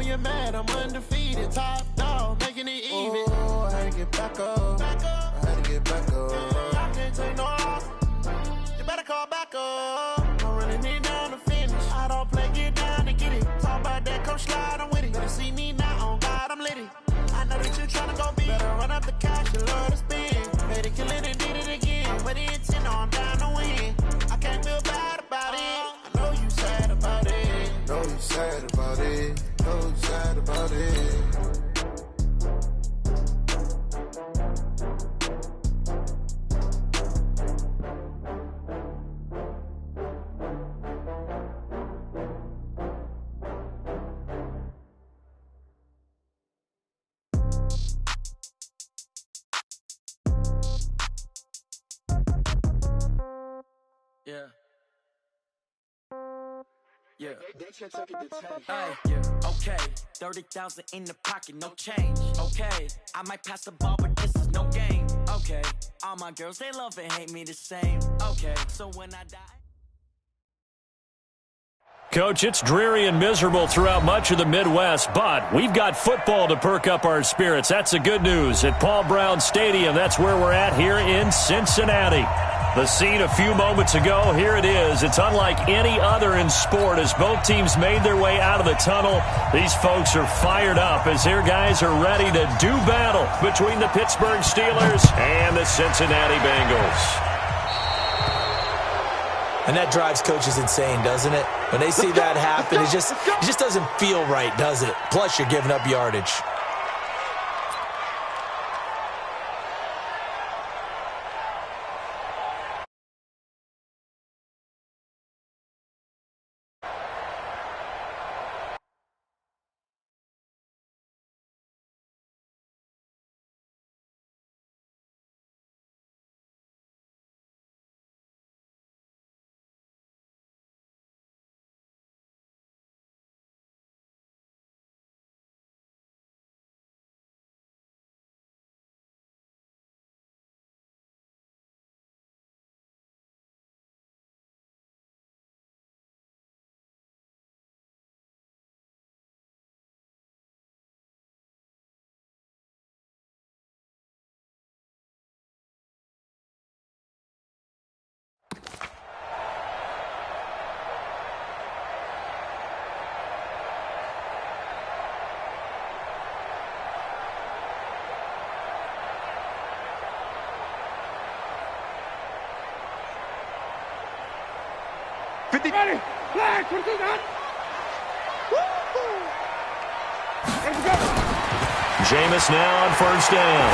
when you're mad, I'm undefeated. Top dog, making it even. Oh, I had to get back up. I had to get back up. I can't take no loss. You better call back up. I'm running it down to finish. I don't play, get down to get it. Talk about that, come slide, I'm with it. Better see me now, on God, I'm litty. I know that you're trying to go big. Better run up the cash, you love to spend. Made it, kill it, and did it again. But the intent, I'm down to win. I can't feel bad about it. I know you sad about it. Know you sad about it. Know you sad about it. Yeah. Yeah. Okay. 30,000 in the pocket, no change. Okay. I might pass the ball, but this is no game. Okay. All my girls, they love and hate me the same. Okay. So when I die. Coach, it's dreary and miserable throughout much of the Midwest, but we've got football to perk up our spirits. That's the good news. At Paul Brown Stadium, that's where we're at here in Cincinnati. The scene a few moments ago, here it is. It's unlike any other in sport as both teams made their way out of the tunnel. These folks are fired up as their guys are ready to do battle between the Pittsburgh Steelers and the Cincinnati Bengals. And that drives coaches insane, doesn't it? When they see that happen, it just doesn't feel right, does it? Plus, you're giving up yardage. Ready, flag, what is that? Let's go. Jameis now on first down.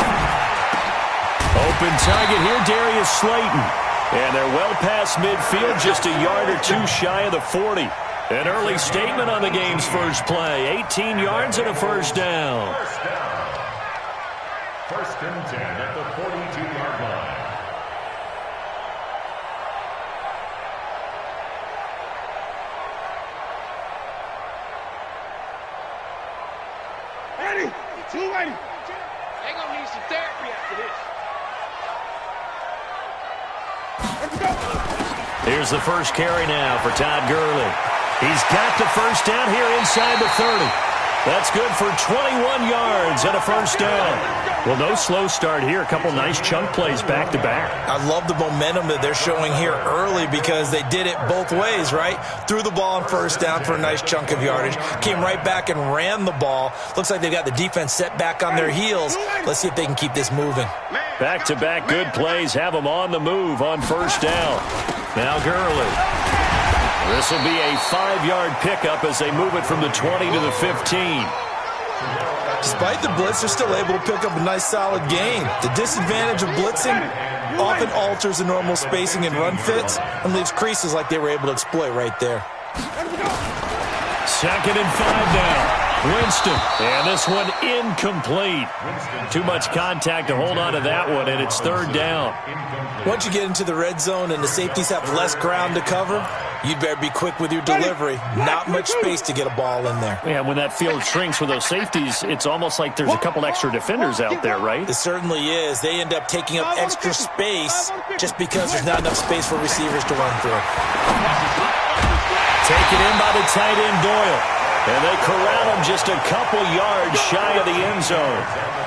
Open target here, Darius Slayton. And they're well past midfield, just a yard or two shy of the 40. An early statement on the game's first play. 18 yards and a first down. First and 10 at the 42-yard line. Ready, too ready. They're going to need some therapy after this. Let's go. Here's the first carry now for Todd Gurley. He's got the first down here inside the 30. That's good for 21 yards and a first down. Well, no slow start here. A couple nice chunk plays back-to-back. I love the momentum that they're showing here early because they did it both ways, right? Threw the ball on first down for a nice chunk of yardage. Came right back and ran the ball. Looks like they've got the defense set back on their heels. Let's see if they can keep this moving. Back-to-back good plays have them on the move on first down. Now Gurley. This will be a 5-yard pickup as they move it from the 20 to the 15. Despite the blitz, they're still able to pick up a nice solid gain. The disadvantage of blitzing often alters the normal spacing and run fits and leaves creases like they were able to exploit right there. Second and 5 now. Winston, and this one incomplete. Too much contact to hold on to that one, and it's third down. Once you get into the red zone and the safeties have less ground to cover, you'd better be quick with your delivery. Not much space to get a ball in there. Yeah, when that field shrinks with those safeties, it's almost like there's a couple extra defenders out there, right? It certainly is. They end up taking up extra space just because there's not enough space for receivers to run through. Taken in by the tight end, Doyle. And they corral him just a couple yards shy of the end zone.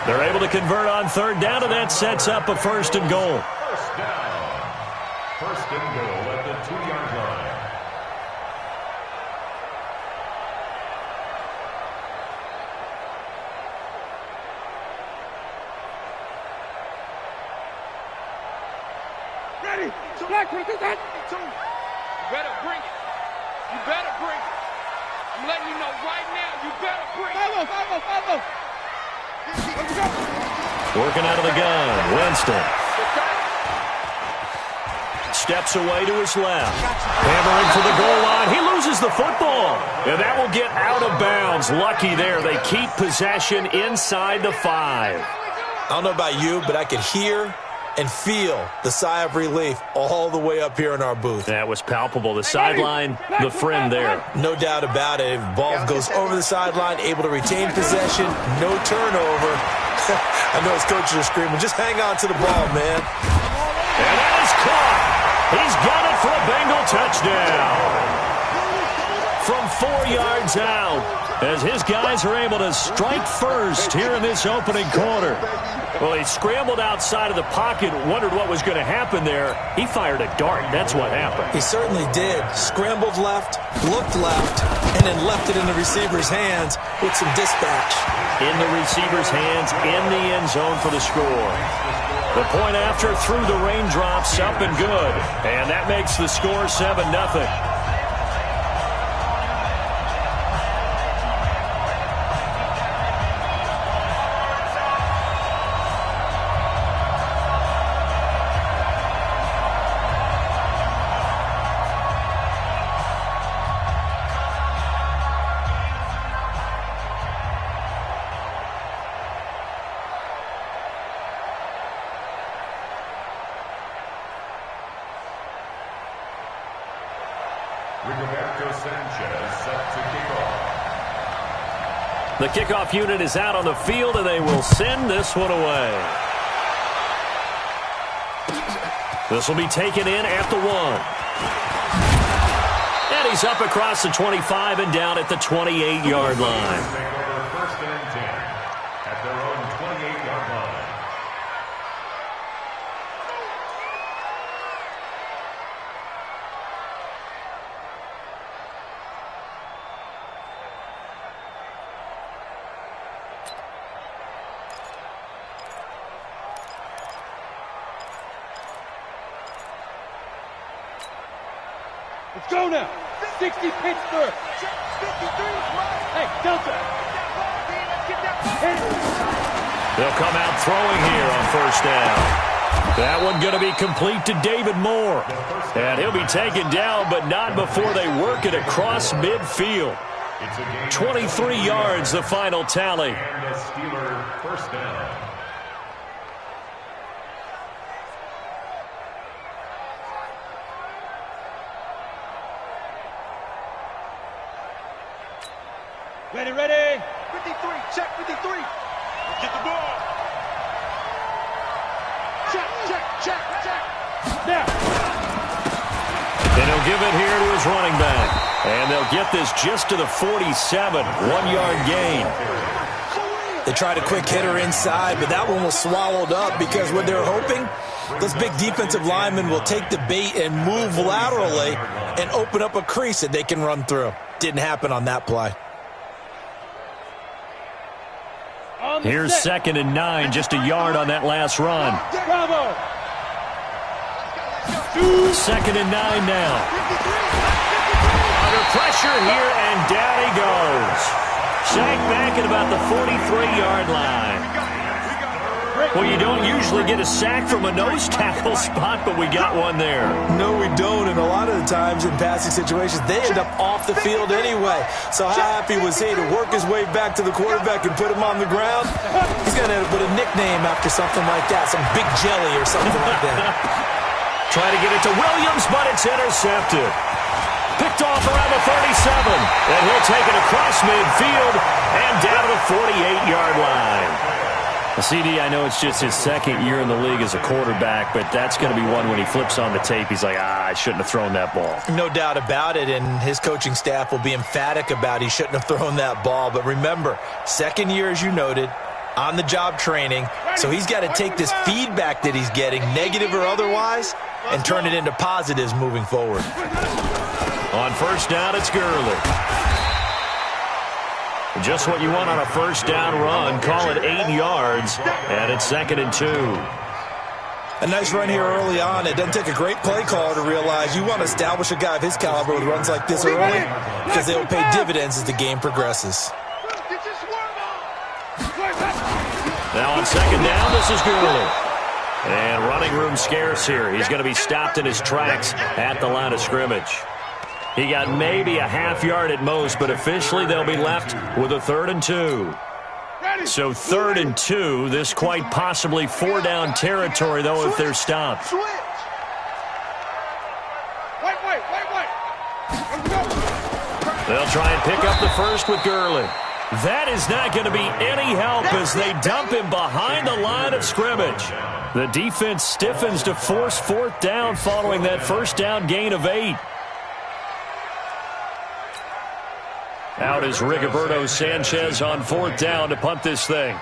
They're able to convert on third down, and that sets up a first and goal. First down. First and goal at the 2-yard line. Ready. Black, what is that? You better bring it. You better bring it. I'm letting you know right now, you better bring it. Follow. Let's go. Working out of the gun, Winston. Steps away to his left. Hammering for the goal line. He loses the football. And that will get out of bounds. Lucky there. They keep possession inside the 5. I don't know about you, but I could hear and feel the sigh of relief all the way up here in our booth. That was palpable. The sideline, the friend there. No doubt about it. If the ball goes over the sideline, able to retain possession, no turnover. I know his coaches are screaming, just hang on to the ball, man. And that is caught. He's got it for a Bengal touchdown. From 4 yards out, as his guys are able to strike first here in this opening quarter. Well, he scrambled outside of the pocket, wondered what was going to happen there. He fired a dart. That's what happened. He certainly did. Scrambled left, looked left, and then left it in the receiver's hands with some dispatch. In the receiver's hands, in the end zone for the score. The point after through the raindrops, up and good. And that makes the score 7-0. The kickoff unit is out on the field, and they will send this one away. This will be taken in at the 1. And he's up across the 25 and down at the 28-yard line. First and 10 at their own 28-yard line. Let's go now. 60 Pittsburgh. Hey, Delta. They'll come out throwing here on first down. That one going to be complete to David Moore. And he'll be taken down, but not before they work it across midfield. 23 yards, the final tally. And a Steeler first down. Ready. 53, check 53. Get the ball. Check. Now. And he'll give it here to his running back. And they'll get this just to the 47, 1-yard gain. They tried a quick hitter inside, but that one was swallowed up because what they're hoping, those big defensive linemen will take the bait and move laterally and open up a crease that they can run through. Didn't happen on that play. Here's 2nd and 9, just a yard on that last run. Bravo. 2nd and 9 now. Under pressure here, and down he goes. Sacked back at about the 43-yard line. Well, you don't usually get a sack from a nose tackle spot, but we got one there. No, we don't, and a lot of the times in passing situations, they end up off the field anyway. So how happy was he to work his way back to the quarterback and put him on the ground? He's going to end up with a nickname after something like that, some Big Jelly or something like that. Try to get it to Williams, but it's intercepted. Picked off around the 37, and he'll take it across midfield and down to the 48-yard line. CD, I know it's just his second year in the league as a quarterback, but that's going to be one when he flips on the tape, he's like, I shouldn't have thrown that ball. No doubt about it, and his coaching staff will be emphatic about he shouldn't have thrown that ball. But remember, second year, as you noted, on-the-job training, so he's got to take this feedback that he's getting, negative or otherwise, and turn it into positives moving forward. On first down, it's Gurley. Just what you want on a first down run. Call it 8 yards, and it's 2nd and 2. A nice run here early on. It doesn't take a great play caller to realize you want to establish a guy of his caliber with runs like this early because they will pay dividends as the game progresses. Now on 2nd down, this is Gurley. And running room scarce here. He's going to be stopped in his tracks at the line of scrimmage. He got maybe a half yard at most, but officially they'll be left with a 3rd and 2. So 3rd and 2, this quite possibly 4-down territory, though, if they're stopped. Wait. They'll try and pick up the first with Gurley. That is not going to be any help as they dump him behind the line of scrimmage. The defense stiffens to force 4th down following that first down gain of 8. Out is Rigoberto Sanchez on 4th down to punt this thing.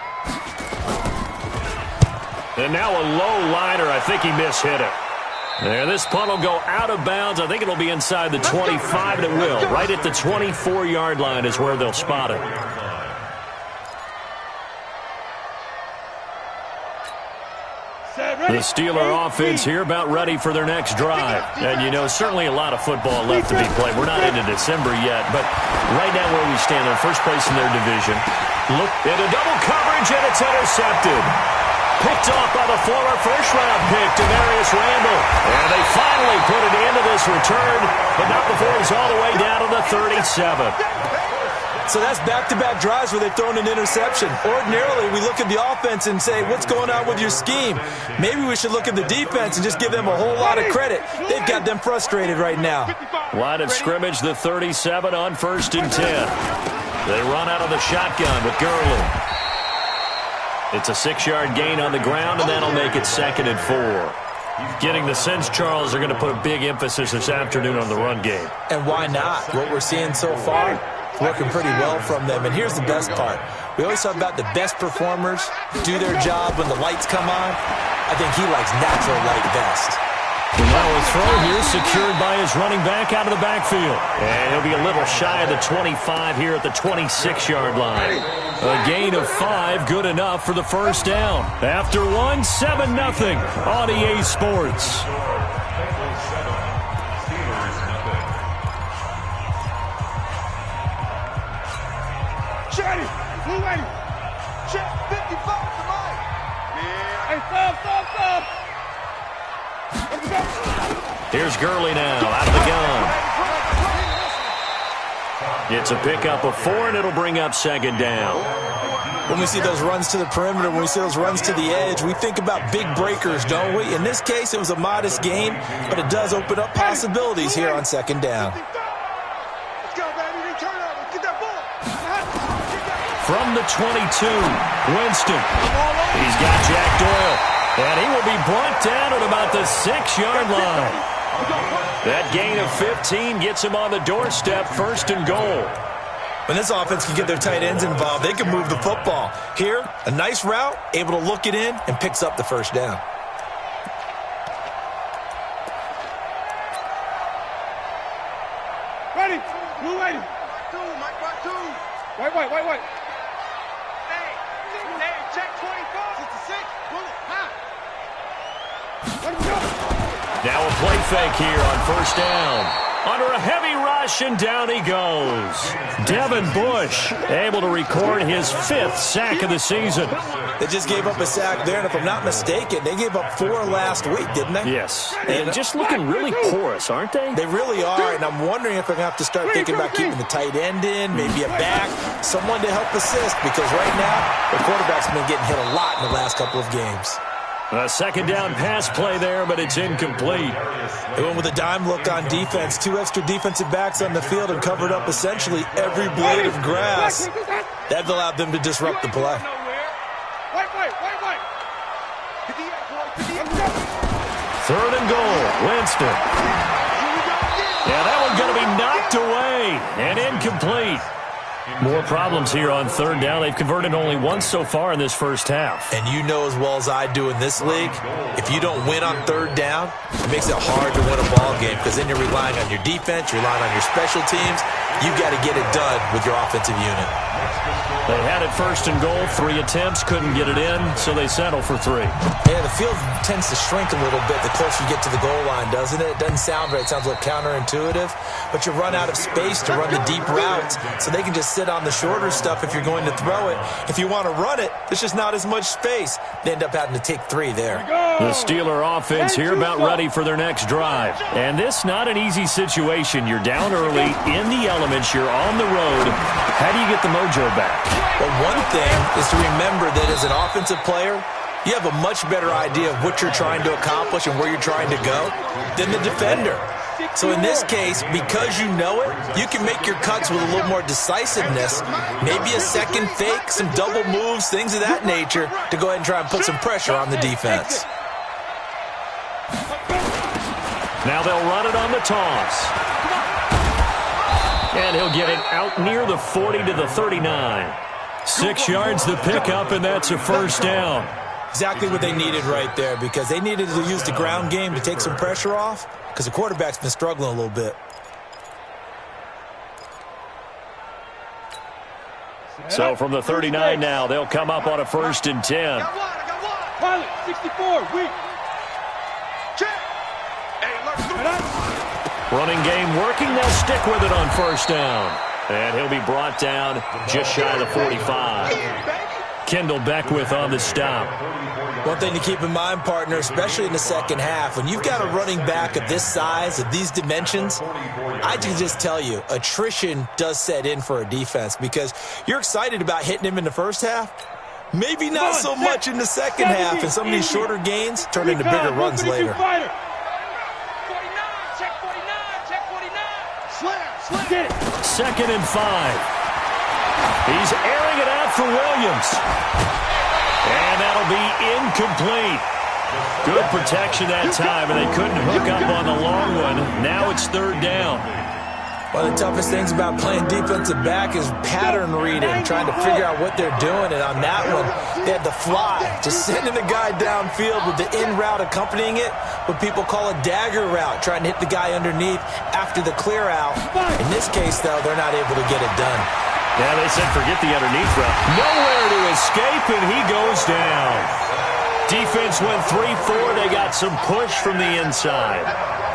And now a low liner. I think he mishit it. And this punt will go out of bounds. I think it'll be inside the 25, and it will. Right at the 24-yard line is where they'll spot it. The Steeler offense here about ready for their next drive. And, you know, certainly a lot of football left to be played. We're not into December yet, but right now where we stand, in first place in their division. Look at a double coverage, and it's intercepted. Picked off by the former first-round pick, Demarius Randall. And they finally put it into this return, but not before he's all the way down to the 37. So that's back-to-back drives where they've thrown an interception. Ordinarily, we look at the offense and say, what's going on with your scheme? Maybe we should look at the defense and just give them a whole lot of credit. They've got them frustrated right now. Line of scrimmage, the 37 on 1st and 10. They run out of the shotgun with Gurley. It's a 6-yard gain on the ground, and that'll make it 2nd and 4. Getting the sense, Charles, they're going to put a big emphasis this afternoon on the run game. And why not? What we're seeing so far, working pretty well from them. And here's the best part. We always talk about the best performers do their job when the lights come on. I think he likes natural light best. And now a throw here secured by his running back out of the backfield. And he'll be a little shy of the 25 here at the 26-yard line. A gain of 5, good enough for the first down. After 1, 7-0 on EA Sports. Blue lady. Check 55 to Mike. Yeah. Hey, stop. Let's go. Here's Gurley now, out of the gun. It's a pickup of 4, and it'll bring up 2nd down. When we see those runs to the perimeter, when we see those runs to the edge, we think about big breakers, don't we? In this case, it was a modest gain, but it does open up possibilities here on 2nd down. From the 22, Winston. He's got Jack Doyle. And he will be brought down at about the 6-yard line. That gain of 15 gets him on the doorstep, 1st and goal. When this offense can get their tight ends involved, they can move the football. Here, a nice route, able to look it in, and picks up the first down. Ready. Blue lady. Wait. Check 25. 66. Bullet. Let him go. Now a play fake here on 1st down. Under a heavy rush, and down he goes. Devin Bush able to record his 5th sack of the season. They just gave up a sack there, and if I'm not mistaken, they gave up 4 last week, didn't they? Yes. And just looking really porous, aren't they? They really are, and I'm wondering if they're going to have to start thinking about keeping the tight end in, maybe a back, someone to help assist, because right now, the quarterback's been getting hit a lot in the last couple of games. A 2nd down pass play there, but it's incomplete. They went with a dime look on defense. 2 extra defensive backs on the field and covered up essentially every blade of grass. That allowed them to disrupt the play. Wait. Third and goal, Winston. Yeah, that one's going to be knocked away and incomplete. More problems here on third down. They've converted only once so far in this first half. And you know as well as I do in this league, if you don't win on third down, it makes it hard to win a ball game because then you're relying on your defense, you're relying on your special teams. You've got to get it done with your offensive unit. They had it first and goal, 3 attempts, couldn't get it in, so they settle for 3. Yeah, the field tends to shrink a little bit the closer you get to the goal line, doesn't it? It doesn't sound right. It sounds a little counterintuitive, but you run out of space to run the deep routes, so they can just sit on the shorter stuff if you're going to throw it. If you want to run it, there's just not as much space. They end up having to take 3 there. The Steeler offense here about ready for their next drive. And this not an easy situation. You're down early, in the elements, you're on the road. How do you get the mojo back? Well, one thing is to remember that as an offensive player, you have a much better idea of what you're trying to accomplish and where you're trying to go than the defender. So in this case, because you know it, you can make your cuts with a little more decisiveness, maybe a second fake, some double moves, things of that nature, to go ahead and try and put some pressure on the defense. Now they'll run it on the toss. And he'll get it out near the 40 to the 39. 6 yards the pickup, and that's a first down. Exactly what they needed right there, because they needed to use the ground game to take some pressure off, because the quarterback's been struggling a little bit. So from the 39 now, they'll come up on a 1st and 10. Pilot, 64, weak. Running game working, they'll stick with it on 1st down. And he'll be brought down just shy of the 45. Kendall Beckwith on the stop. One thing to keep in mind, partner, especially in the second half, when you've got a running back of this size, of these dimensions, I can just tell you, attrition does set in for a defense because you're excited about hitting him in the first half. Maybe not so much in the second half, and some of these shorter gains turn into bigger runs later. 49, check 49, check 49. Slam. 2nd and 5. He's airing it out for Williams. And that'll be incomplete. Good protection that time, and they couldn't hook up on the long one. Now it's 3rd down. One of the toughest things about playing defensive back is pattern reading, trying to figure out what they're doing. And on that one, they had the fly, just sending the guy downfield with the in route accompanying it, what people call a dagger route, trying to hit the guy underneath after the clear out. In this case, though, they're not able to get it done. Yeah, they said forget the underneath route. Nowhere to escape, and he goes down. Defense went 3-4. They got some push from the inside.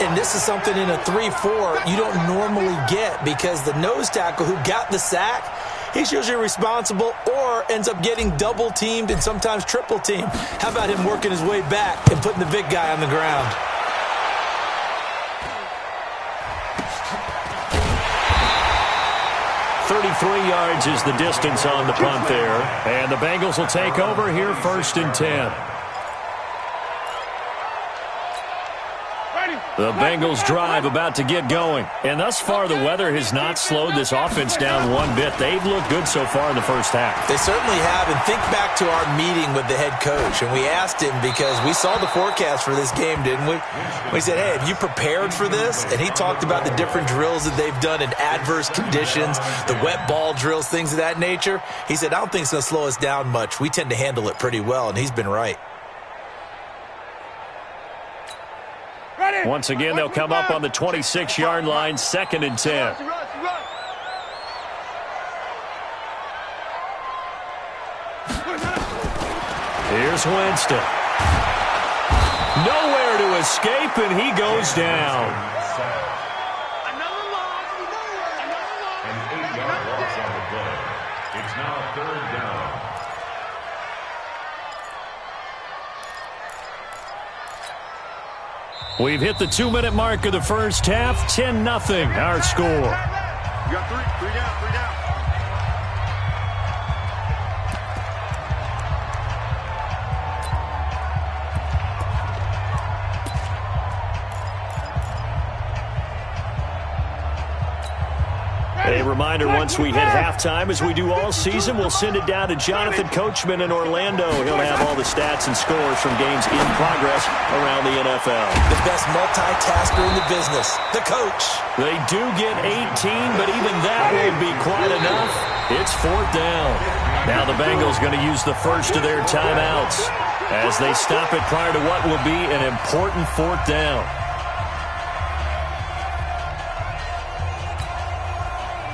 And this is something in a 3-4 you don't normally get because the nose tackle who got the sack, he's usually responsible or ends up getting double-teamed and sometimes triple-teamed. How about him working his way back and putting the big guy on the ground? yards is the distance on the punt there. And the Bengals will take over here 1st and 10. The Bengals drive about to get going. And thus far, the weather has not slowed this offense down one bit. They've looked good so far in the first half. They certainly have. And think back to our meeting with the head coach. And we asked him because we saw the forecast for this game, didn't we? We said, hey, have you prepared for this? And he talked about the different drills that they've done in adverse conditions, the wet ball drills, things of that nature. He said, I don't think it's going to slow us down much. We tend to handle it pretty well. And he's been right. Once again, they'll come up on the 26-yard line, 2nd and 10. Here's Winston. Nowhere to escape, and he goes down. An 8-yard loss on the play. It's now 3rd down. We've hit the 2-minute mark of the first half. 10-0 our score. You got three down. A reminder, once we hit halftime, as we do all season, we'll send it down to Jonathan Coachman in Orlando. He'll have all the stats and scores from games in progress around the NFL. The best multitasker in the business, the coach. They do get 18, but even that won't be quite enough. It's 4th down. Now the Bengals going to use the first of their timeouts as they stop it prior to what will be an important 4th down.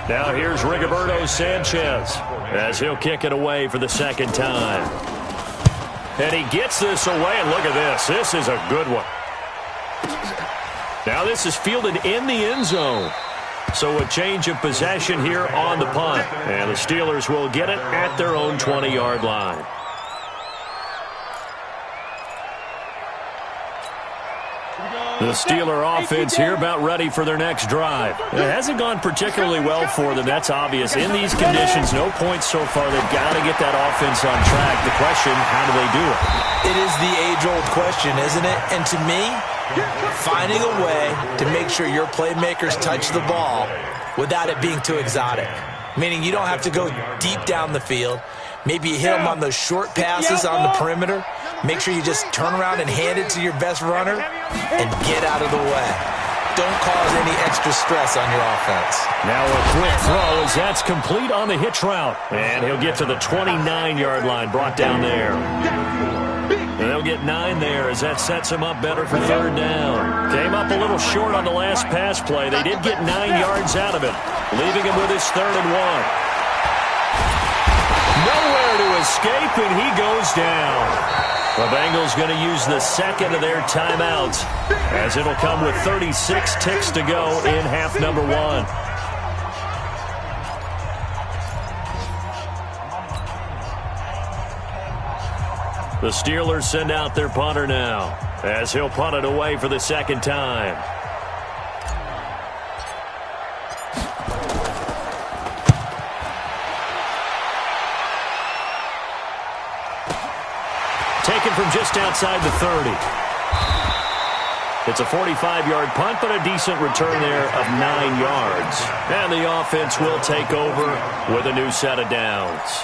Now here's Rigoberto Sanchez as he'll kick it away for the second time. And he gets this away, and look at this. This is a good one. Now this is fielded in the end zone. So a change of possession here on the punt. And the Steelers will get it at their own 20-yard line. The Steeler offense here about ready for their next drive. It hasn't gone particularly well for them. That's obvious. In these conditions, no points so far. They've got to get that offense on track. The question, how do they do it? It is the age-old question, isn't it? And to me, finding a way to make sure your playmakers touch the ball without it being too exotic. Meaning you don't have to go deep down the field. Maybe you hit them on those short passes on the perimeter. Make sure you just turn around and hand it to your best runner and get out of the way. Don't cause any extra stress on your offense. Now a quick throw as that's complete on the hitch route. And he'll get to the 29-yard line, brought down there. And they'll get 9 there as that sets him up better for 3rd down. Came up a little short on the last pass play. They did get 9 yards out of it, leaving him with his 3rd and 1. Nowhere to escape, and he goes down. The Bengals going to use the second of their timeouts as it'll come with 36 ticks to go in half number 1. The Steelers send out their punter now as he'll punt it away for the second time. Taken from just outside the 30. It's a 45-yard punt, but a decent return there of 9 yards. And the offense will take over with a new set of downs.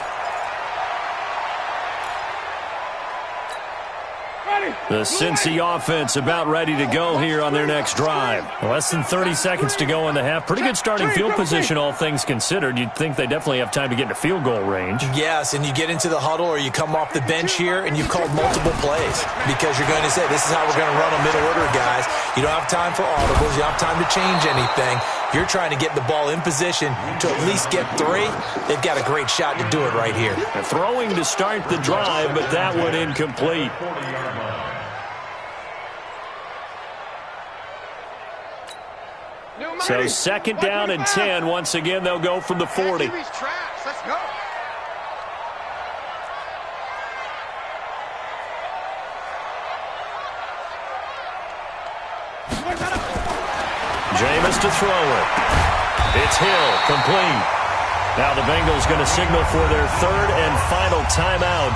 The Cincy offense about ready to go here on their next drive. Less than 30 seconds to go in the half. Pretty good starting field position, all things considered. You'd think they definitely have time to get into field goal range. Yes, and you get into the huddle or you come off the bench here and you've called multiple plays because you're going to say, this is how we're going to run a middle order, guys. You don't have time for audibles. You don't have time to change anything. You're trying to get the ball in position to at least get 3. They've got a great shot to do it right here. Throwing to start the drive, but that one incomplete. So 2nd down and 10. Once again, they'll go from the 40. Let's go. Jameis to throw it. It's Hill, complete. Now the Bengals going to signal for their 3rd and final timeout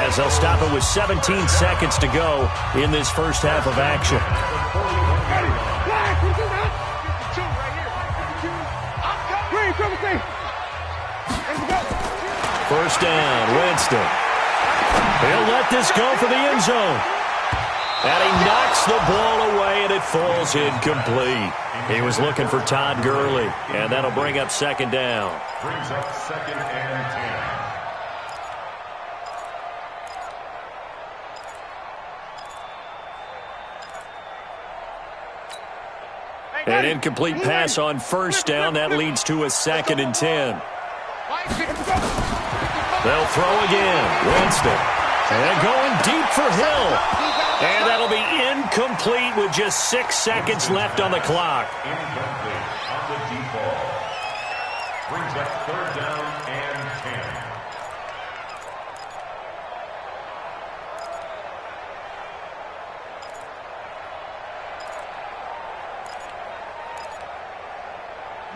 as they'll stop it with 17 seconds to go in this first half of action. First down, Winston. He'll let this go for the end zone. And he knocks the ball away, and it falls incomplete. He was looking for Todd Gurley, and that'll bring up 2nd down. Brings up 2nd and 10. An incomplete pass on 1st down. That leads to a 2nd and 10. They'll throw again. Winston. And going deep for Hill. And that'll be incomplete with just 6 seconds left on the clock. Incomplete on the deep ball. Brings up 3rd down and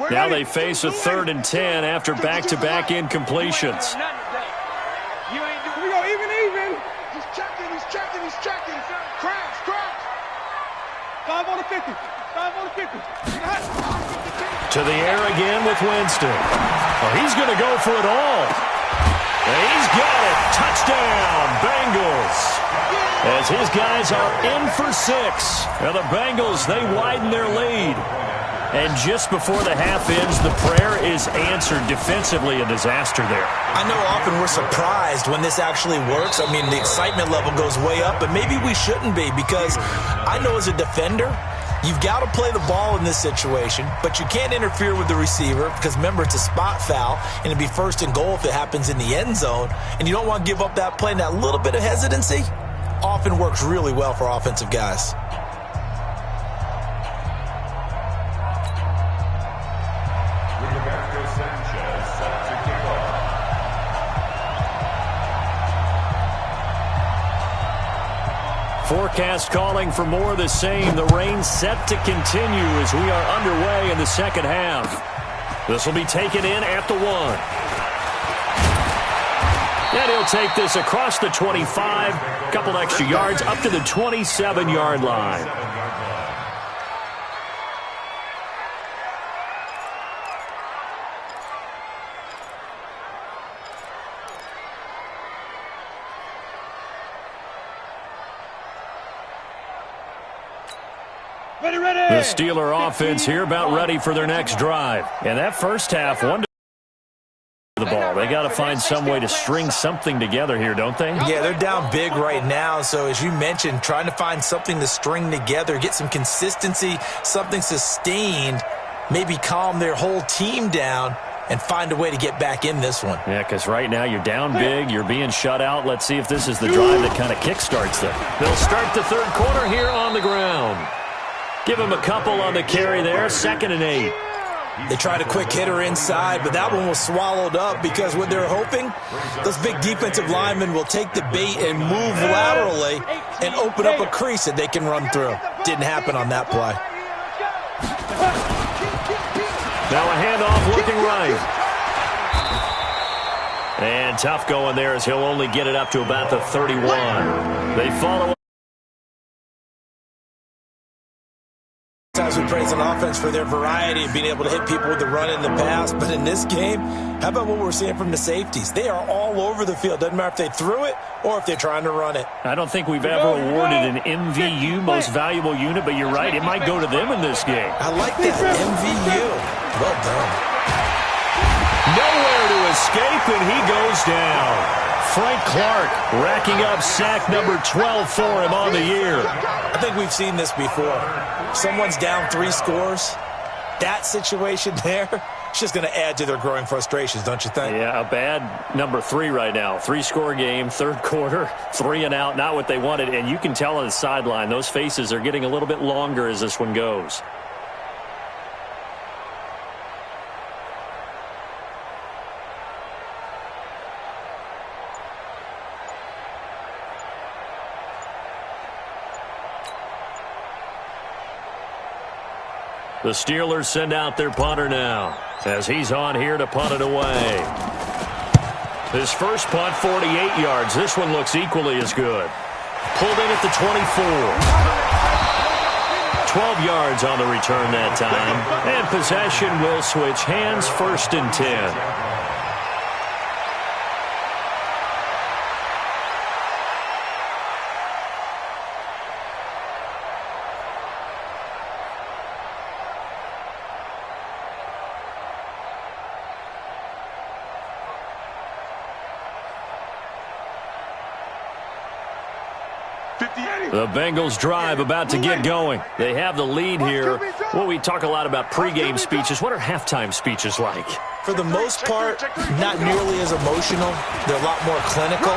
10. Now they face a 3rd and 10 after back-to-back incompletions. Here we go, even. He's checking. Crash. 5 on the 50. To the air again with Winston. Oh, he's going to go for it all. And he's got it. Touchdown, Bengals. As his guys are in for 6. Now the Bengals, they widen their lead. And just before the half ends, the prayer is answered. Defensively, a disaster there. I know often we're surprised when this actually works. I mean, the excitement level goes way up, but maybe we shouldn't be, because I know as a defender, you've got to play the ball in this situation, but you can't interfere with the receiver because, remember, it's a spot foul, and it'd be first and goal if it happens in the end zone, and you don't want to give up that play. And that little bit of hesitancy often works really well for offensive guys. Forecast calling for more of the same. The rain set to continue as we are underway in the second half. This will be taken in at the 1. And he'll take this across the 25. Couple extra yards up to the 27-yard line. The Steeler offense here about ready for their next drive. And that first half, the ball. They got to find some way to string something together here, don't they? Yeah, they're down big right now. So as you mentioned, trying to find something to string together, get some consistency, something sustained, maybe calm their whole team down and find a way to get back in this one. Yeah, because right now you're down big, you're being shut out. Let's see if this is the drive that kind of kickstarts them. They'll start the third quarter here on the ground. Give him a couple on the carry there, 2nd and 8. They tried a quick hitter inside, but that one was swallowed up because what they're hoping, those big defensive linemen will take the bait and move laterally and open up a crease that they can run through. Didn't happen on that play. Now a handoff looking right. And tough going there as he'll only get it up to about the 31. They follow. Sometimes we praise an offense for their variety of being able to hit people with the run in the pass, but in this game, how about what we're seeing from the safeties? They are all over the field. Doesn't matter if they threw it or if they're trying to run it. I don't think we've ever awarded an MVU, most valuable unit, but you're right, it might go to them in this game. I like that, MVU. Well done. Nowhere to escape, and he goes down. Frank Clark racking up sack number 12 for him on the year. I think we've seen this before. Someone's down 3 scores. That situation there, it's just going to add to their growing frustrations, don't you think? Yeah, a bad number 3 right now. 3-score game, third quarter, 3 and out, not what they wanted. And you can tell on the sideline, those faces are getting a little bit longer as this one goes. The Steelers send out their punter now as he's on here to punt it away. His first punt, 48 yards. This one looks equally as good. Pulled in at the 24. 12 yards on the return that time. And possession will switch hands, 1st and 10. The Bengals drive about to get going. They have the lead here. Well, we talk a lot about pregame speeches. What are halftime speeches like? For the most part, not nearly as emotional. They're a lot more clinical.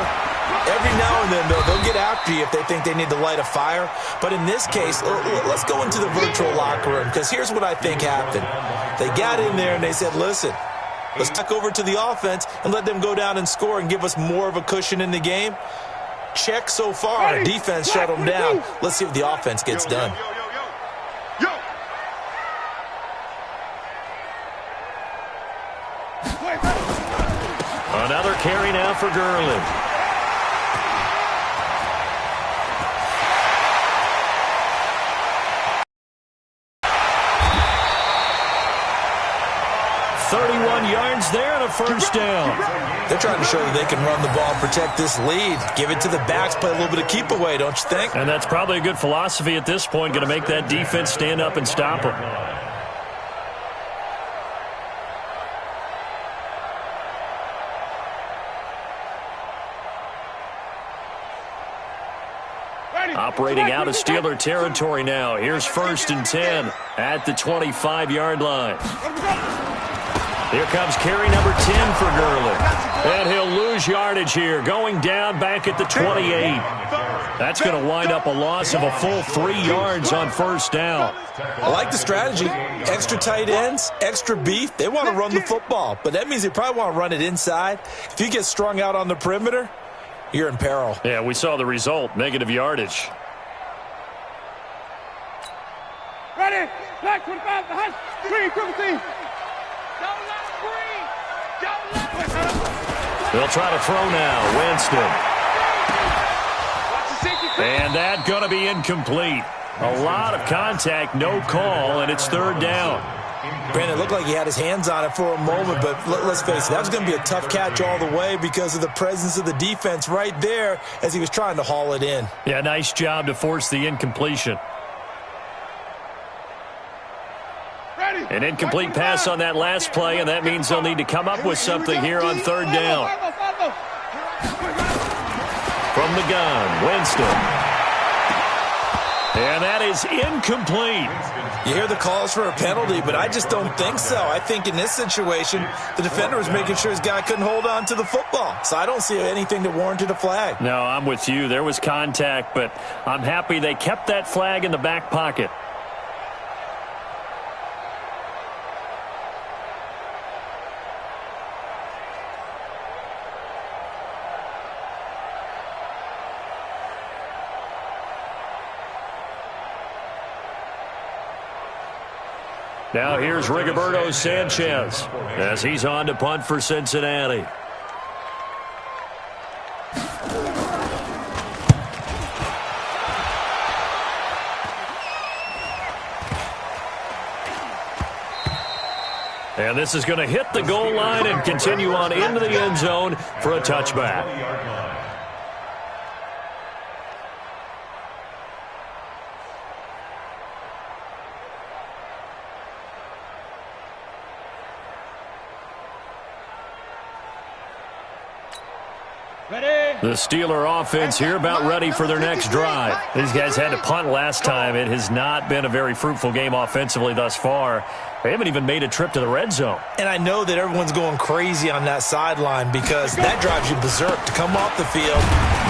Every now and then, they'll get after you if they think they need to light a fire. But in this case, let's go into the virtual locker room, because here's what I think happened. They got in there and they said, listen, let's back over to the offense and let them go down and score and give us more of a cushion in the game. Check so far. Defense shut them down. Let's see if the offense gets done. Another carry now for Gurley. yards there and a first down. They're trying to show that they can run the ball and protect this lead. Give it to the backs, play a little bit of keep away, don't you think? And that's probably a good philosophy at this point, going to make that defense stand up and stop them. Operating out of Steeler territory now. Here's 1st and 10 at the 25-yard line. Here comes carry number 10 for Gurley. And he'll lose yardage here, going down back at the 28. That's going to wind up a loss of a full 3 yards on first down. I like the strategy. Extra tight ends, extra beef. They want to run the football, but that means they probably want to run it inside. If you get strung out on the perimeter, you're in peril. Yeah, we saw the result, negative yardage. Ready? Black 25, the high screen, triple team. Don't let him breathe. Don't let him. They'll try to throw now. Winston. And that's going to be incomplete. A lot of contact, no call, and it's 3rd down. Brandon, it looked like he had his hands on it for a moment, but let's face it, that was going to be a tough catch all the way because of the presence of the defense right there as he was trying to haul it in. Yeah, nice job to force the incompletion. An incomplete pass on that last play, and that means they'll need to come up with something here on 3rd down. From the gun, Winston. And that is incomplete. You hear the calls for a penalty, but I just don't think so. I think in this situation, the defender was making sure his guy couldn't hold on to the football. So I don't see anything that warranted a flag. No, I'm with you. There was contact, but I'm happy they kept that flag in the back pocket. Now here's Rigoberto Sanchez as he's on to punt for Cincinnati. And this is going to hit the goal line and continue on into the end zone for a touchback. The Steeler offense here about ready for their next drive. These guys had to punt last time. It has not been a very fruitful game offensively thus far. They haven't even made a trip to the red zone. And I know that everyone's going crazy on that sideline because that drives you berserk to come off the field,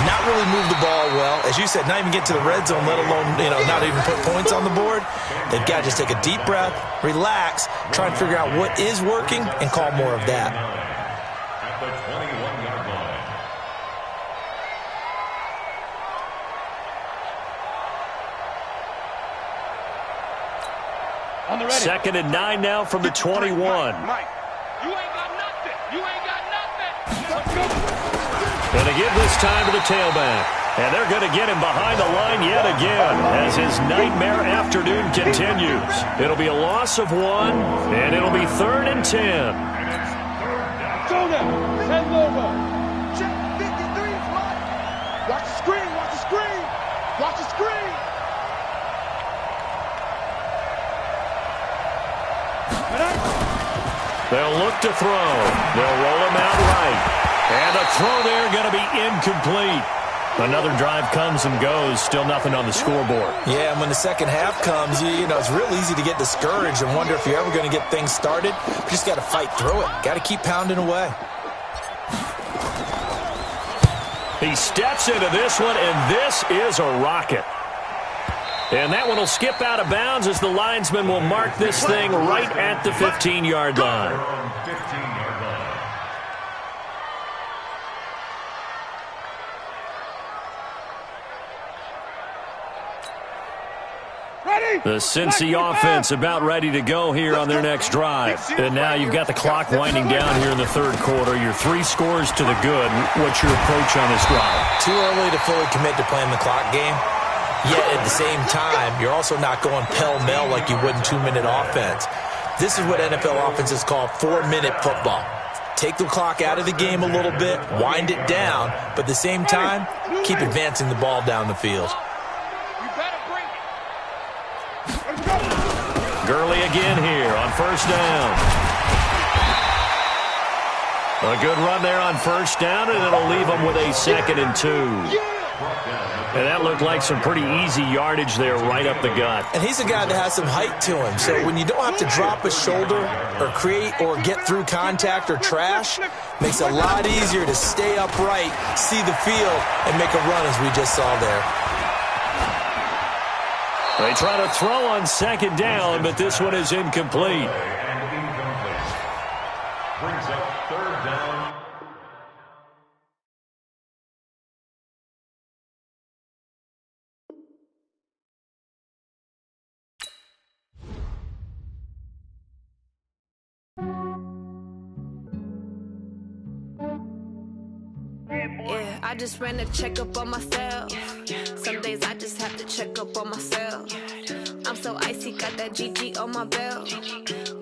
not really move the ball well. As you said, not even get to the red zone, let alone, not even put points on the board. They've got to just take a deep breath, relax, try and figure out what is working and call more of that. At the 21-yard line. 2nd and 9 now from the 21. Mike, you ain't got nothing. You ain't got nothing. Going to give this time to the tailback. And they're going to get him behind the line yet again as his nightmare afternoon continues. It'll be a loss of 1, and it'll be 3rd and 10. Go now. 10 logo. Check 53. Watch the screen. Watch the screen. Watch the screen. They'll look to throw. They'll roll him out right. And a throw there going to be incomplete. Another drive comes and goes. Still nothing on the scoreboard. Yeah, and when the second half comes, it's real easy to get discouraged and wonder if you're ever going to get things started. You just got to fight through it. Got to keep pounding away. He steps into this one, and this is a rocket. And that one will skip out of bounds as the linesman will mark this thing right at the 15-yard line. 15-yard line. The Cincy offense about ready to go here on their next drive. And now you've got the clock winding down here in the 3rd quarter. You're 3 scores to the good. What's your approach on this drive? Too early to fully commit to playing the clock game. Yet at the same time, you're also not going pell-mell like you would in 2-minute offense. This is what NFL offenses call 4-minute football. Take the clock out of the game a little bit, wind it down, but at the same time, keep advancing the ball down the field. You better bring it. Gurley again here on first down. A good run there on first down, and it'll leave them with a 2nd and 2. And that looked like some pretty easy yardage there right up the gut. And he's a guy that has some height to him. So when you don't have to drop a shoulder or create or get through contact or trash, makes it a lot easier to stay upright, see the field, and make a run as we just saw there. They try to throw on 2nd down, but this one is incomplete. Brings up 3rd down. Yeah, I just ran a checkup on myself. Some days I just have to check up on myself. I'm so icy, got that GG on my belt.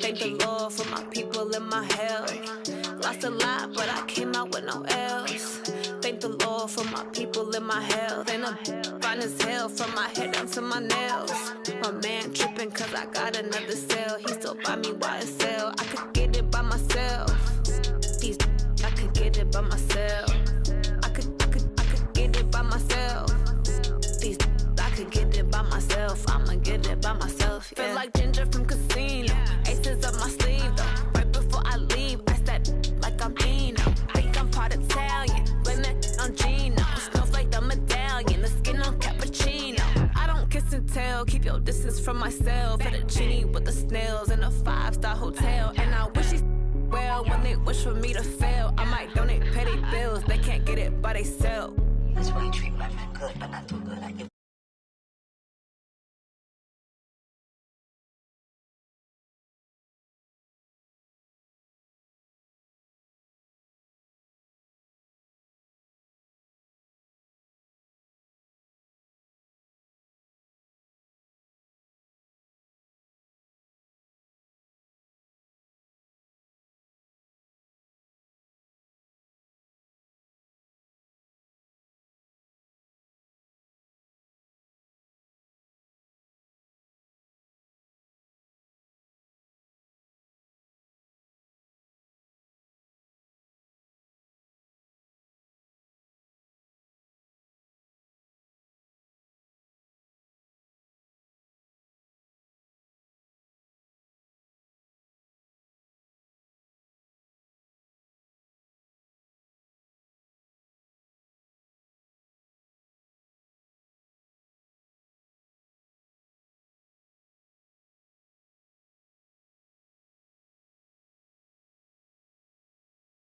Thank the Lord for my people and my health. Lost a lot, but I came out with no else. Thank the Lord for my people and my health. And I'm fine as hell from my head down to my nails. My man tripping cause I got another cell. He still buy me YSL. I could get it by myself. I could get it by myself. I could get it by myself. I could get it by myself. I'ma get it by myself. Yeah. Feel like Ginger from Casino. Aces up my sleeve though. Right before I leave, I said like I'm Eno. Think I'm part Italian. Blame it on Gino. Smells like the medallion. The skin on cappuccino. I don't kiss and tell. Keep your distance from myself. Fettuccine with the snails in a 5-star hotel. And I wish he well when they wish for me to fail. I might donate petty bills. They can't get it by they self. That's why you treat women good, but not too good.